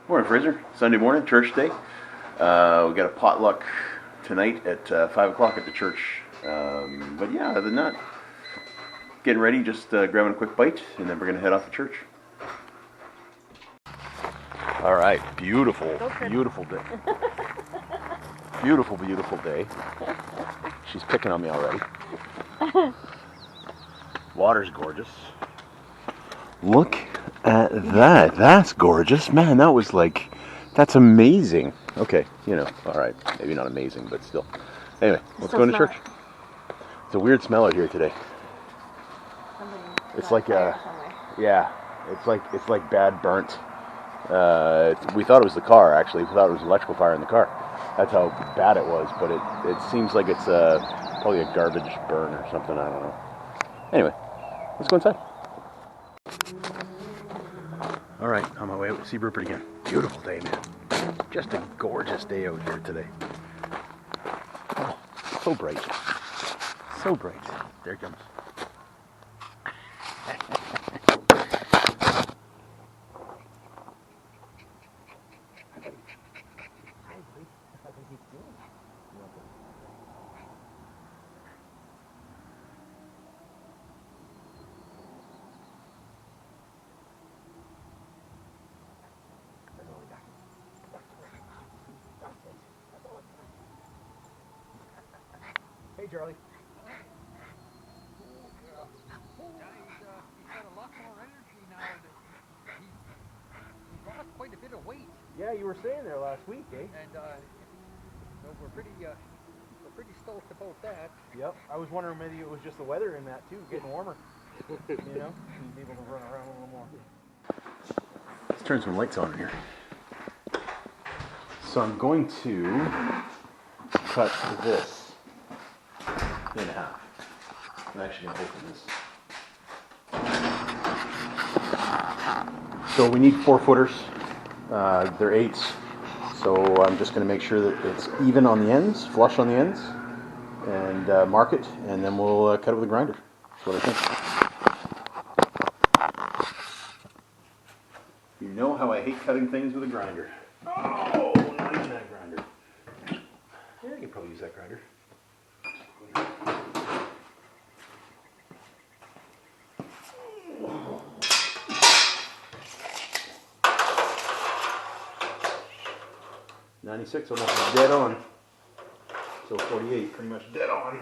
Morning, Fraser. Sunday morning, church day. We got a potluck tonight at 5 o'clock at the church. But yeah, other than that, getting ready, just grabbing a quick bite, and then we're going to head off to church. All right, beautiful, beautiful day. Beautiful, beautiful day. She's picking on me already. Water's gorgeous. Look at that. That's gorgeous. Man, that's amazing. Okay, all right. Maybe not amazing, but still. Anyway, let's go into church. It's a weird smell out here today. It's like it's like bad burnt. We thought it was the car, actually. We thought it was electrical fire in the car. That's how bad it was, but it seems like it's probably a garbage burn or something. I don't know. Anyway, let's go inside. All right, on my way out to see Rupert again. Beautiful day, man. Just a gorgeous day out here today. Oh, so bright. So bright. There it comes. Hey, Charlie. He's got a lot more energy now. He's lost quite a bit of weight. Yeah, you were staying there last week, eh? And so we're pretty stoked about that. Yep. I was wondering maybe it was just the weather in that too, getting warmer. He's able to run around a little more. Let's turn some lights on here. So I'm going to cut this in half. I'm actually going to open this. So we need 4-footers. They're 8s. So I'm just going to make sure that it's even on the ends, flush on the ends, and mark it, and then we'll cut it with a grinder. That's what I think. You know how I hate cutting things with a grinder. Oh, not even that grinder. Yeah, I could probably use that grinder. 96, almost dead on. So 48, pretty much dead on.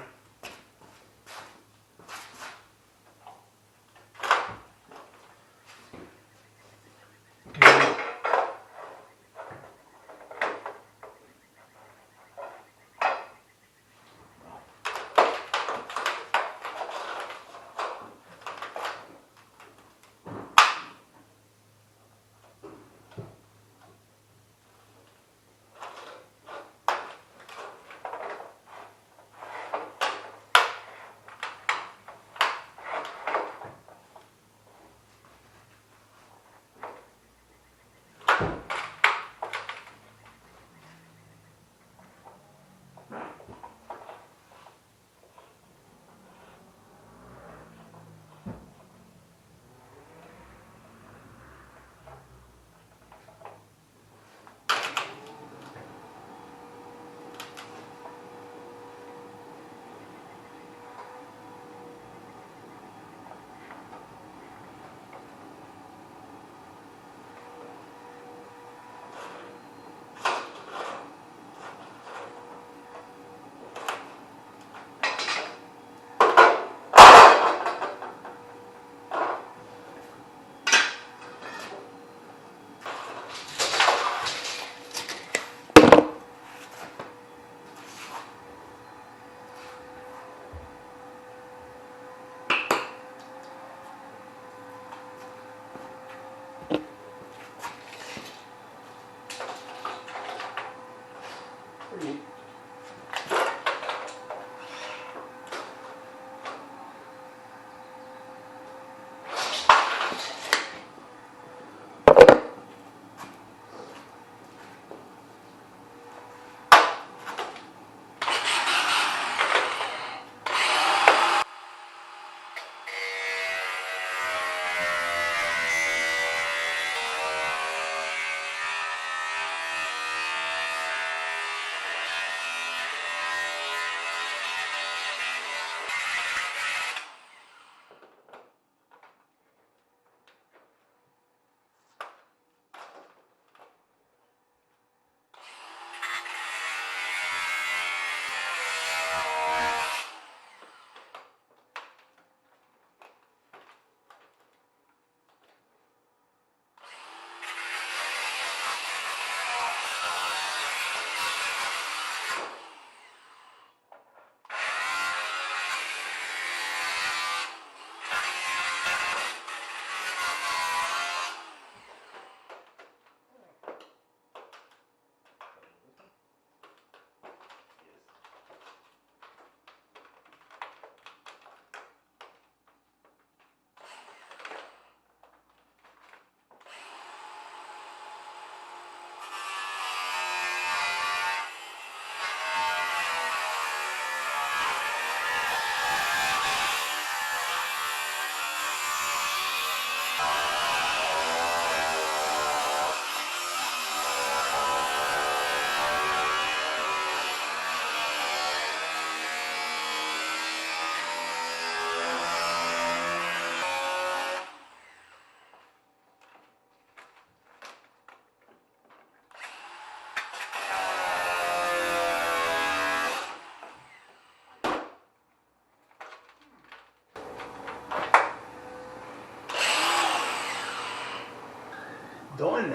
done.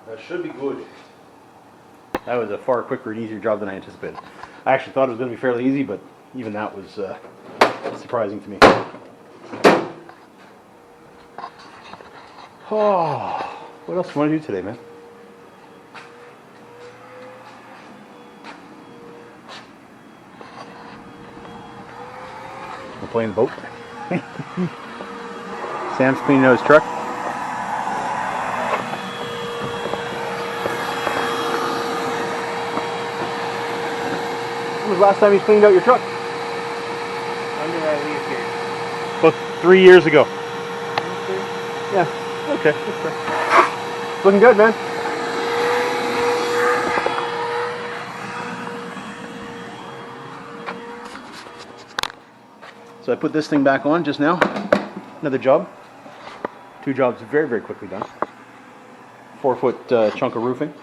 That should be good. That was a far quicker and easier job than I anticipated. I actually thought it was going to be fairly easy, but even that was surprising to me. Oh, what else do you want to do today, man? We're playing the boat. Sam's cleaning out his truck. When was the last time you cleaned out your truck? When did I leave here? About 3 years ago. Yeah. Okay. That's fair. Looking good, man. So I put this thing back on just now. Another job. 2 jobs very, very quickly done. 4-foot chunk of roofing.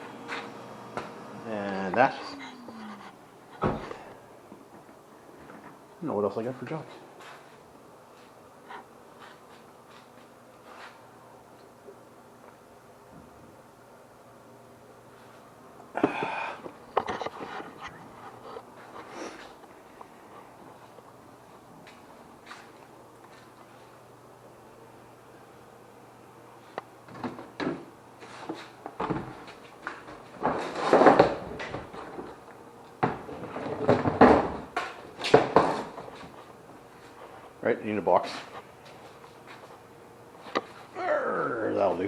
And that. I don't know what else I got for jobs. Right, you need a box. That'll do.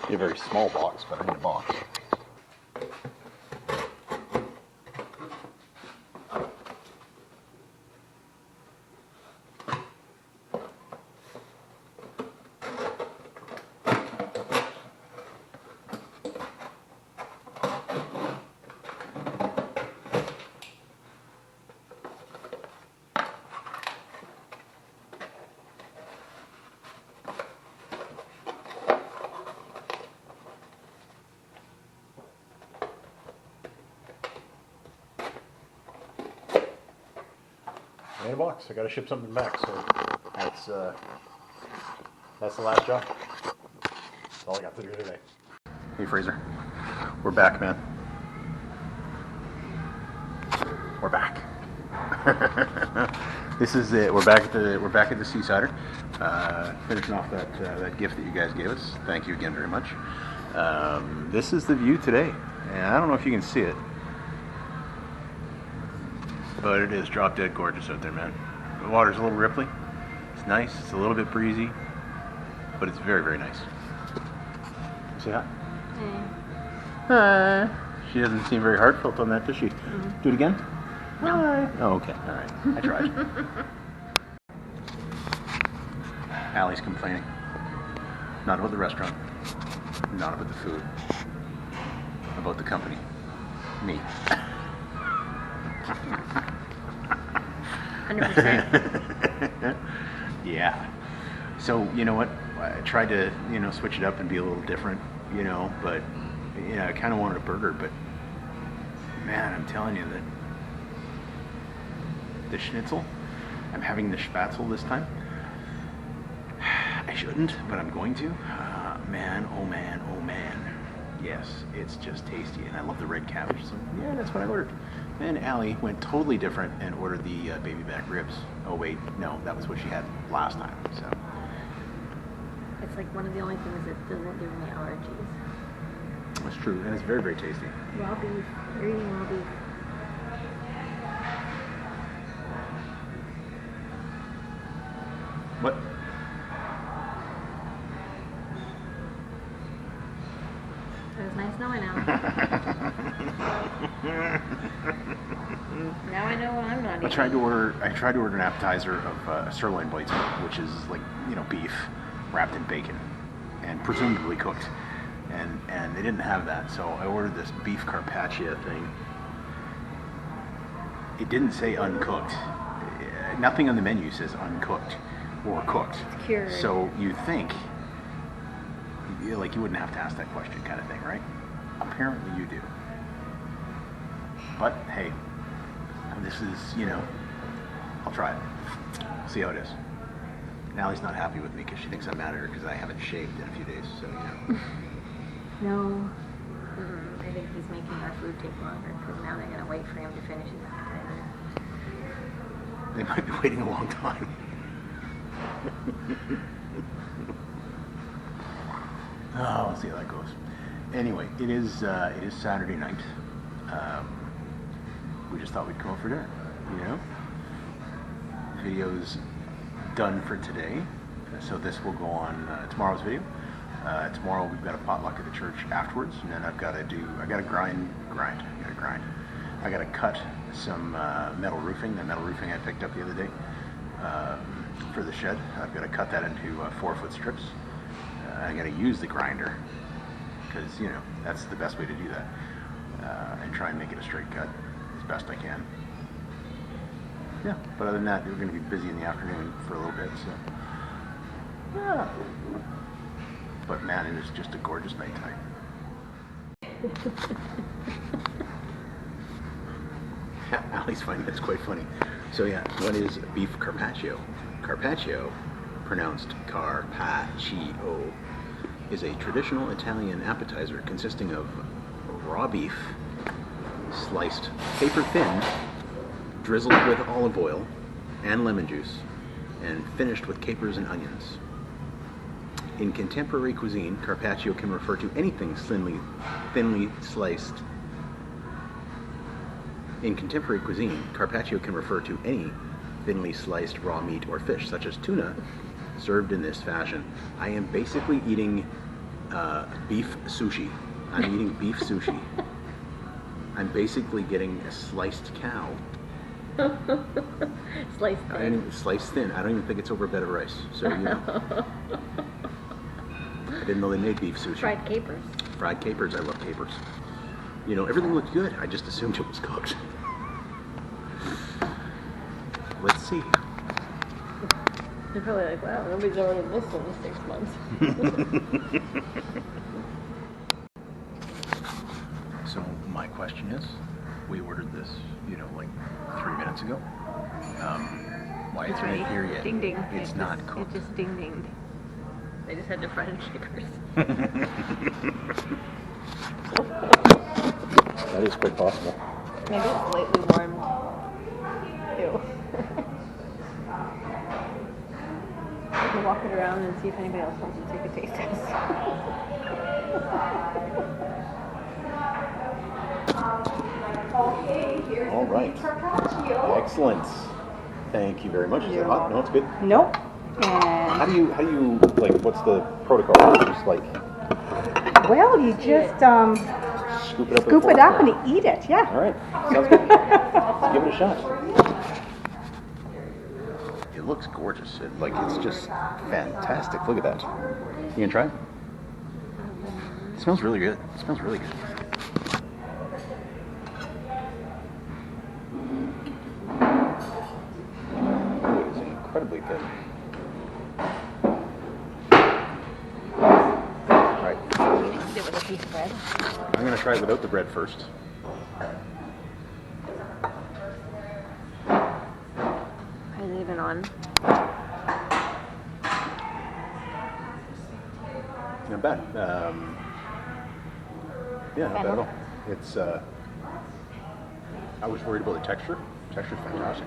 Need a very small box, but I need a box. In a box. I got to ship something back, so that's the last job. That's all I got to do today. Hey Fraser, we're back, man. We're back. This is it. We're back at the Seasider. Finishing off that gift that you guys gave us. Thank you again very much. This is the view today, and I don't know if you can see it. But it is drop dead gorgeous out there, man. The water's a little ripply. It's nice. It's a little bit breezy, but it's very, very nice. Say hi. Hi. She doesn't seem very heartfelt on that, does she? Do it again? No. Hi. Oh, okay. All right. I tried. Allie's complaining. Not about the restaurant. Not about the food. About the company. Me. 100%. Yeah. So, you know what? I tried to, switch it up and be a little different, but, I kind of wanted a burger, but, man, I'm telling you that the schnitzel, I'm having the spatzel this time. I shouldn't, but I'm going to. Man, oh man, oh man. Yes, it's just tasty, and I love the red cabbage, so yeah, that's what I ordered. And Allie went totally different and ordered the baby back ribs. Oh wait, no, that was what she had last time, so. It's like one of the only things that doesn't give me allergies. That's true, and it's very, very tasty. Raw beef. You're eating raw beef. What? It was nice knowing now. Now I know what I'm not eating. I tried to order an appetizer of sirloin bites, which is like, beef wrapped in bacon and presumably cooked. And they didn't have that, so I ordered this beef carpaccia thing. It didn't say uncooked. Nothing on the menu says uncooked or cooked. It's cured. So you think, like you wouldn't have to ask that question kind of thing, right? Apparently you do. But hey, this is, you know, I'll try it. See how it is. Allie's not happy with me because she thinks I'm mad at her because I haven't shaved in a few days, so, you know. No. I think he's making our food take longer because now they're going to wait for him to finish his appetizer. They might be waiting a long time. Oh, we'll see how that goes. Anyway, it is Saturday night. We just thought we'd come over for dinner, you know? Video's done for today, so this will go on tomorrow's video. Tomorrow we've got a potluck at the church afterwards, and then I gotta grind. I gotta cut some metal roofing, the metal roofing I picked up the other day for the shed. I've gotta cut that into 4-foot strips. I gotta use the grinder, because, you know, that's the best way to do that. And try and make it a straight cut as best I can. Yeah, but other than that, we're gonna be busy in the afternoon for a little bit, so. Yeah. But man, it is just a gorgeous night tonight. Allie's finding that's quite funny. So yeah, what is beef carpaccio? Carpaccio, pronounced carpaccio, is a traditional Italian appetizer consisting of raw beef, sliced paper thin, drizzled with olive oil and lemon juice, and finished with capers and onions. In contemporary cuisine, carpaccio can refer to anything thinly sliced. In contemporary cuisine, carpaccio can refer to any thinly sliced raw meat or fish, such as tuna, served in this fashion. I am basically eating beef sushi. I'm eating beef sushi. I'm basically getting a sliced cow. Sliced thin. Sliced thin. I don't even think it's over a bed of rice. So, you know. I didn't know they made beef sushi. Fried capers. Fried capers. I love capers. You know, everything looked good. I just assumed it was cooked. Let's see. They're probably like, wow, nobody's ordered this in 6 months. So my question is, we ordered this, you know, like 3 minutes ago. Why isn't it here yet? Ding ding. It's not cooked. It just ding dinged. They just had to fry capers. That is quite possible. Maybe it's lightly warmed. Ew. We can walk it around and see if anybody else wants to take a taste test. All right. Excellent. Thank you very much. Is it hot? No, it's good. Nope. How do you like? What's the protocol? Just like Well, you just scoop it up and eat it. Yeah. All right. Sounds good. Let's give it a shot. It looks gorgeous. It's just fantastic. Look at that. You gonna try it? It smells really good. It smells really good. It is incredibly thin. All right. Eat it with a piece of bread. I'm gonna try it without the bread first. Is it even on? Not bad. Yeah, not bad at all. It's. I was worried about the texture. The texture's fantastic.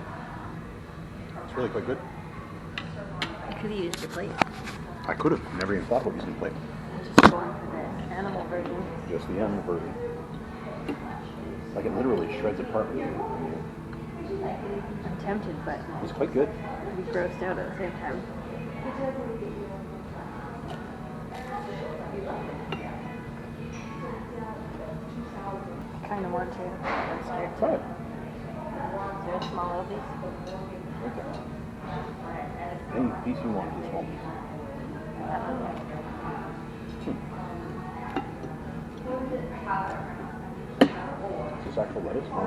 It's really quite good. You could have used your plate. I could have never even thought about using the plate. Just going for the animal version. Just the animal version. Like it literally shreds apart. I'm tempted, but It's quite good. I'd be grossed out at the same time. I kind of want to. I'm scared. Try it. Is there a small little piece? Okay. Any piece you want, just one. That one? Is this actual lettuce? My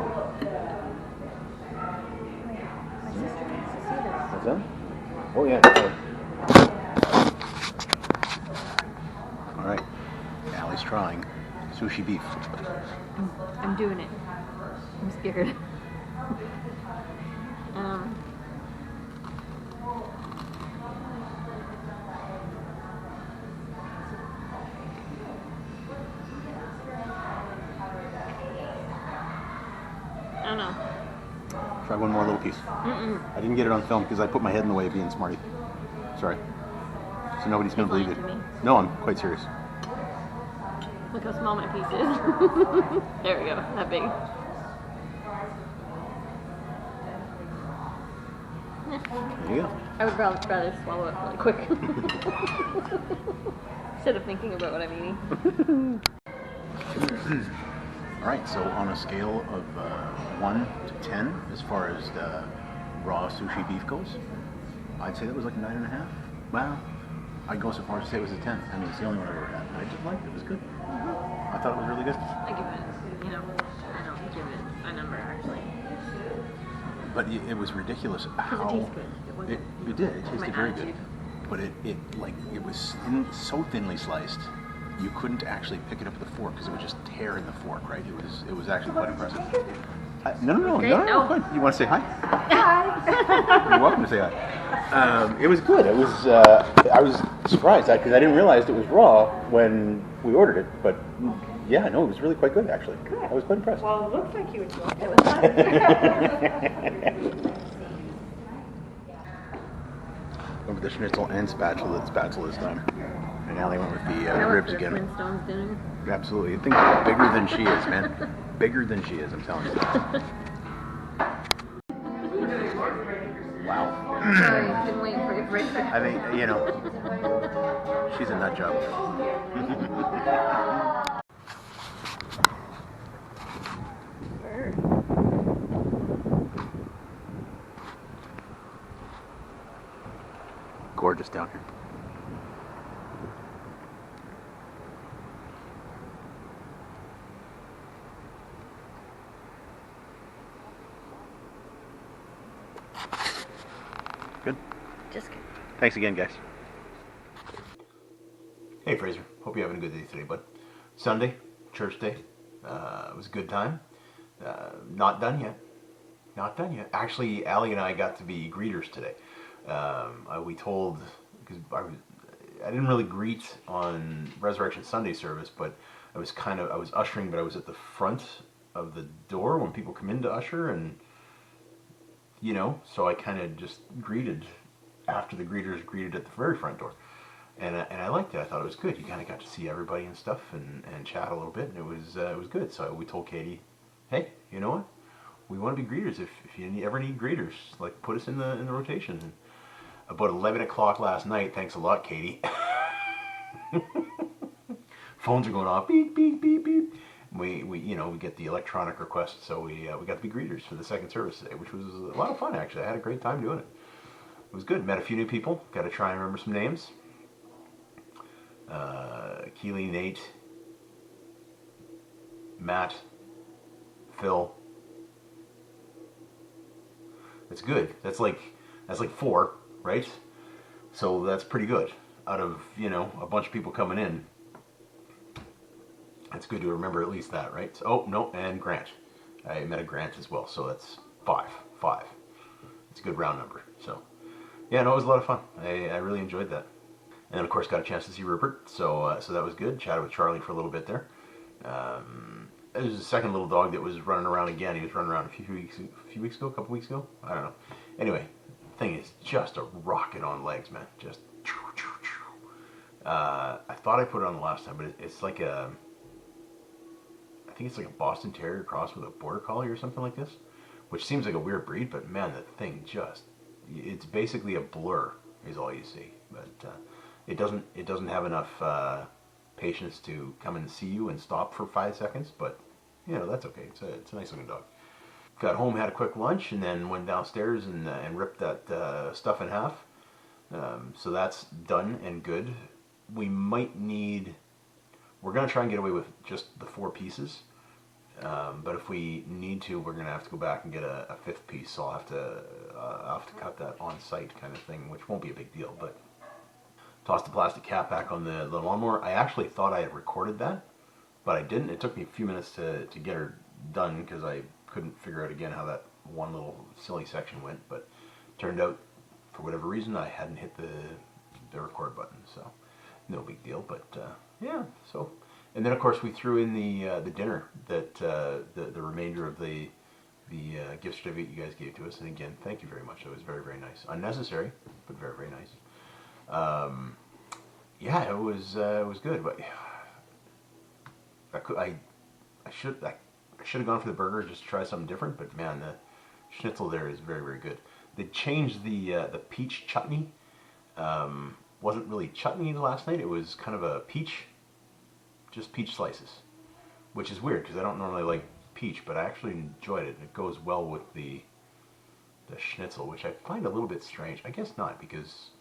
sister needs to see this. What's that? Oh yeah. All right. trying sushi beef. I'm doing it. I'm scared. I don't know. Try one more little piece. I didn't get it on film because I put my head in the way of being smarty. Sorry. So nobody's going to believe lying it. to me. No, I'm quite serious. Look how small my piece is. There we go. That big. There you go. I would rather swallow it really quick. Instead of thinking about what I'm eating. All right, so on a scale of 1 to 10, as far as the raw sushi beef goes, I'd say that was like a 9.5. Well, I'd go so far as to say it was a 10. I mean, it's the only one I've ever had. I just liked it. It was good. I thought it was really good. I give it, I don't give it a number actually. But it was ridiculous how... Because it tastes good. It wasn't It did. It tasted my very good. attitude. But it was so thinly sliced, you couldn't actually pick it up with a fork because it would just tear in the fork, right? It was actually quite impressive. No, Great, no. Good. You want to say hi? Hi. You're welcome to say hi. It was good. It was. I was surprised because I didn't realize it was raw when we ordered it. But yeah, no, it was really quite good actually. Good. I was quite impressed. Well, it looks like you enjoyed it. Went with the schnitzel and spatula this time. And now they went with the ribs again. Flintstones dinner. Absolutely. I think bigger than she is, man. Bigger than she is, I'm telling you. Wow. Sorry, been waiting for you, Fraser. I think, she's a nut job. Gorgeous down here. Good. Just kidding. Thanks again, guys. Hey, Fraser. Hope you're having a good day today, bud. Sunday, church day. It was a good time. Not done yet. Not done yet. Actually, Allie and I got to be greeters today. We told, because I didn't really greet on Resurrection Sunday service, but I was ushering, but I was at the front of the door when people come in to usher, and so I kind of just greeted after the greeters greeted at the very front door, and I liked it. I thought it was good. You kind of got to see everybody and stuff, and chat a little bit, and it was good. So we told Katie, hey, you know what? We want to be greeters. If you ever need greeters, like put us in the rotation. And about 11 o'clock last night. Thanks a lot, Katie. Phones are going off. Beep beep beep beep. We get the electronic requests, so we got to be greeters for the second service today, which was a lot of fun actually. I had a great time doing it. It was good. Met a few new people. Got to try and remember some names. Keely, Nate, Matt, Phil. That's good. That's like 4, right? So that's pretty good. Out of a bunch of people coming in, it's good to remember at least that, right? So, oh no, and Grant. I met a Grant as well, so that's 5. It's a good round number. So yeah, no, it was a lot of fun. I really enjoyed that. And then of course got a chance to see Rupert, so that was good. Chatted with Charlie for a little bit there. There's a second little dog that was running around again. He was running around a couple weeks ago. I don't know. Anyway, the thing is just a rocket on legs, man. Just. I thought I put it on the last time, but it's like I think it's like a Boston Terrier crossed with a Border Collie or something like this, which seems like a weird breed, but man, the thing it's basically a blur is all you see. But it doesn't have enough patience to come and see you and stop for 5 seconds, but that's okay. It's a nice looking dog. Got home, had a quick lunch, and then went downstairs and ripped that stuff in half. So that's done and good. We're gonna try and get away with just the 4 pieces, but if we need to, we're gonna have to go back and get a 5th piece. So I'll have to cut that on site kind of thing, which won't be a big deal. But tossed the plastic cap back on the lawnmower. I actually thought I had recorded that, but I didn't. It took me a few minutes to get her done because I couldn't figure out again how that one little silly section went. But turned out, for whatever reason, I hadn't hit the record button, so no big deal. But yeah, so and then of course we threw in the dinner that the remainder of the gift certificate you guys gave to us, and again, thank you very much. It was very, very nice. Unnecessary, but very, very nice. Yeah, it was good, but I should have gone for the burger just to try something different. But man, the schnitzel there is very, very good. They changed the peach chutney. Wasn't really chutney last night. It was kind of a peach, just peach slices, which is weird because I don't normally like peach, but I actually enjoyed it. It goes well with the schnitzel, which I find a little bit strange. I guess not, because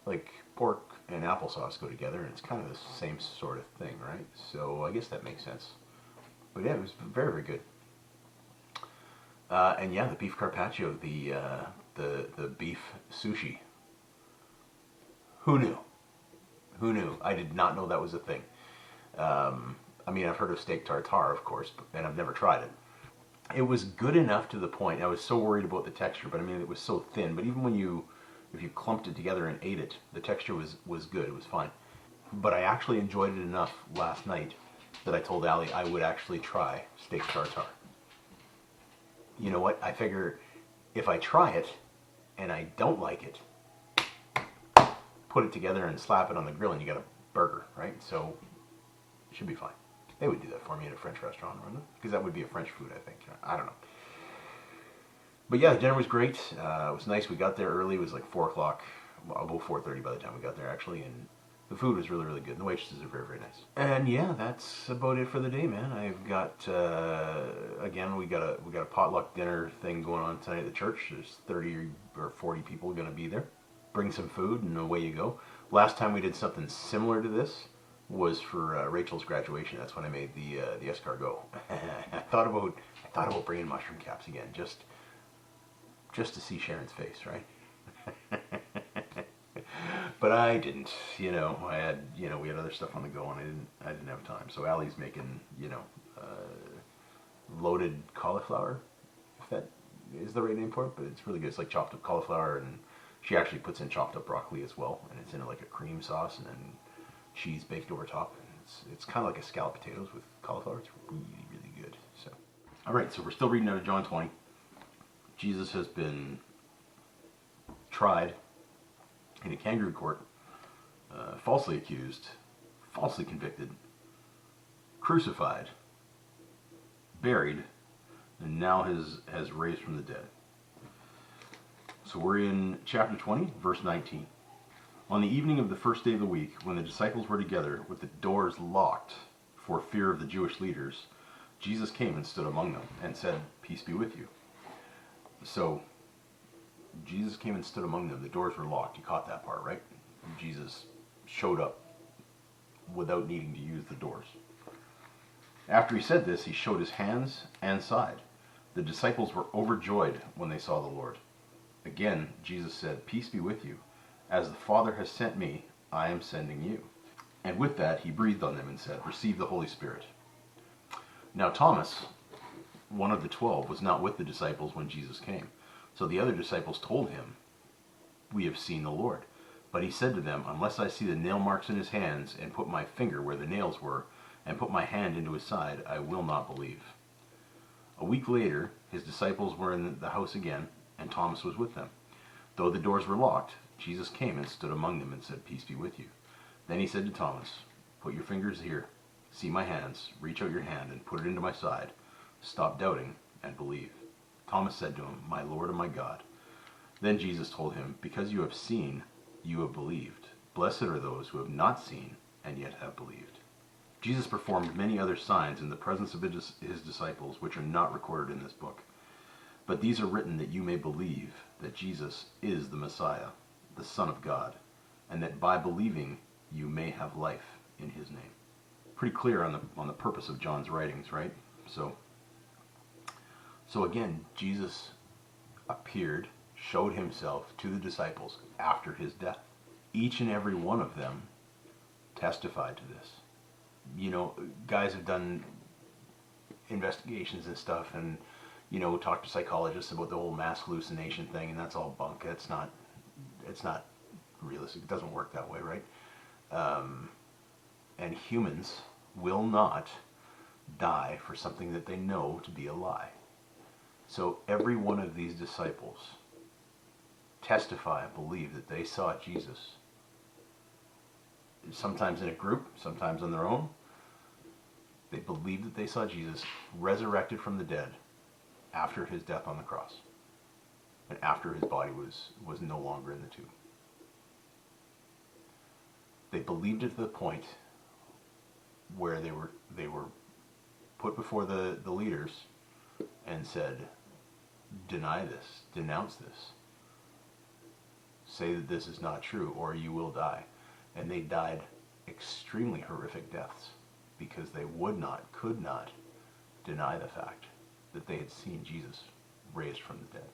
like pork and applesauce go together, and it's kind of the same sort of thing, right? So I guess that makes sense. But yeah, it was very, very good. And yeah, the beef carpaccio, the beef sushi. Who knew? Who knew? I did not know that was a thing. I mean, I've heard of steak tartare, of course, and I've never tried it. It was good enough to the point, I was so worried about the texture, but I mean, it was so thin. But even when if you clumped it together and ate it, the texture was good, it was fine. But I actually enjoyed it enough last night that I told Allie I would actually try steak tartare. You know what? I figure if I try it and I don't like it, put it together and slap it on the grill and you got a burger, right? So it should be fine. They would do that for me at a French restaurant, wouldn't it? Because that would be a French food, I think. I don't know. But yeah, the dinner was great. It was nice. We got there early. It was like 4 o'clock, well, about 4:30 by the time we got there, actually. And the food was really, really good. And the waitresses are very, very nice. And yeah, that's about it for the day, man. I've got, again, we got a potluck dinner thing going on tonight at the church. There's 30 or 40 people going to be there. Bring some food and away you go. Last time we did something similar to this was for Rachel's graduation. That's when I made the escargot. I thought about bringing mushroom caps again, just to see Sharon's face, right? But I didn't. You know, we had other stuff on the go, and I didn't have time. So Allie's making, loaded cauliflower, if that is the right name for it. But it's really good. It's like chopped up cauliflower, and she actually puts in chopped up broccoli as well, and it's in like a cream sauce, and then cheese baked over top. And it's kind of like a scalloped potatoes with cauliflower. It's really, really good. So, all right. So we're still reading out of John 20. Jesus has been tried in a kangaroo court, falsely accused, falsely convicted, crucified, buried, and now has raised from the dead. So we're in chapter 20, verse 19. On the evening of the first day of the week, when the disciples were together with the doors locked for fear of the Jewish leaders, Jesus came and stood among them and said, "Peace be with you." So Jesus came and stood among them. The doors were locked. You caught that part, right? Jesus showed up without needing to use the doors. After he said this, he showed his hands and side. The disciples were overjoyed when they saw the Lord. Again, Jesus said, "Peace be with you. As the Father has sent me, I am sending you." And with that, he breathed on them and said, "Receive the Holy Spirit." Now Thomas, one of the 12, was not with the disciples when Jesus came. So the other disciples told him, "We have seen the Lord." But he said to them, "Unless I see the nail marks in his hands, and put my finger where the nails were, and put my hand into his side, I will not believe." A week later, his disciples were in the house again, and Thomas was with them. Though the doors were locked, Jesus came and stood among them and said, "Peace be with you." Then he said to Thomas, "Put your fingers here. See my hands. Reach out your hand and put it into my side. Stop doubting and believe." Thomas said to him, "My Lord and my God." Then Jesus told him, "Because you have seen, you have believed. Blessed are those who have not seen and yet have believed." Jesus performed many other signs in the presence of his disciples, which are not recorded in this book. But these are written that you may believe that Jesus is the Messiah, the Son of God, and that by believing you may have life in his name. Pretty clear on the purpose of John's writings, right? So again, Jesus appeared, showed himself to the disciples after his death. Each and every one of them testified to this. you know, guys have done investigations and stuff, and you know, talked to psychologists about the whole mass hallucination thing, and that's all bunk. It's not realistic. It doesn't work that way, right? And humans will not die for something that they know to be a lie. So every one of these disciples testify and believe that they saw Jesus, sometimes in a group, sometimes on their own. They believed that they saw Jesus resurrected from the dead after his death on the cross, and after his body was no longer in the tomb. They believed it to the point where they were put before the leaders and said, deny this, denounce this, say that this is not true, or you will die. And they died extremely horrific deaths because they could not deny the fact that they had seen Jesus raised from the dead.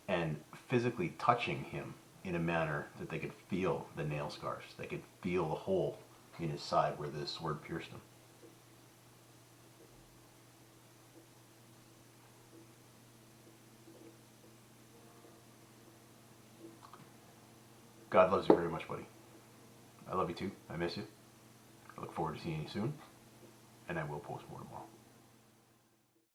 And physically touching him in a manner that they could feel the nail scars. They could feel the hole in his side where the sword pierced him. God loves you very much, buddy. I love you too. I miss you. I look forward to seeing you soon. And I will post more tomorrow.